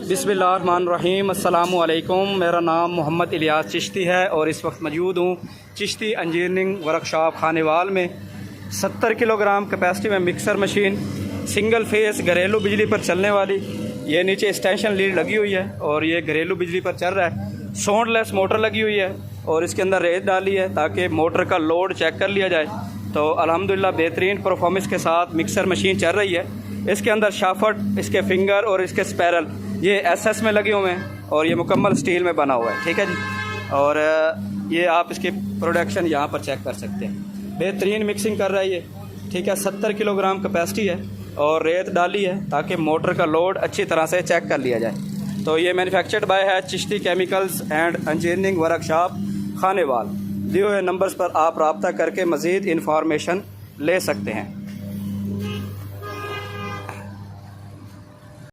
बिस्मिल्लाहिर्रहमानिर्रहीम अस्सलामु अलैकुम। मेरा नाम मोहम्मद इलियास चिश्ती है और इस वक्त मौजूद हूँ चिश्ती इंजीनियरिंग वर्कशॉप खानेवाल में। 70 किलोग्राम कैपेसिटी में मिक्सर मशीन सिंगल फेस घरेलू बिजली पर चलने वाली, ये नीचे एक्सटेंशन लीड लगी हुई है और ये घरेलू बिजली पर चल रहा है। साउंडलेस मोटर लगी हुई है और इसके अंदर रेत डाली है ताकि मोटर का लोड चेक कर लिया जाए। तो अल्हम्दुलिल्लाह बेहतरीन परफॉर्मेंस के साथ मिक्सर मशीन चल रही है। इसके अंदर शाफट, इसके फिंगर और इसके स्पैरल ये एसएस में लगे हुए हैं और ये मुकम्मल स्टील में बना हुआ है। ठीक है जी। और ये आप इसकी प्रोडक्शन यहाँ पर चेक कर सकते हैं। बेहतरीन मिक्सिंग कर रहा है ये। ठीक है, 70 किलोग्राम कैपेसिटी है और रेत डाली है ताकि मोटर का लोड अच्छी तरह से चेक कर लिया जाए। तो ये मैन्युफैक्चर्ड बाय है Chishti chemicals and engineering workshop Khanewal. दिए हुए नंबर्स पर आप रब्ता करके मज़ीद इंफॉर्मेशन ले सकते हैं।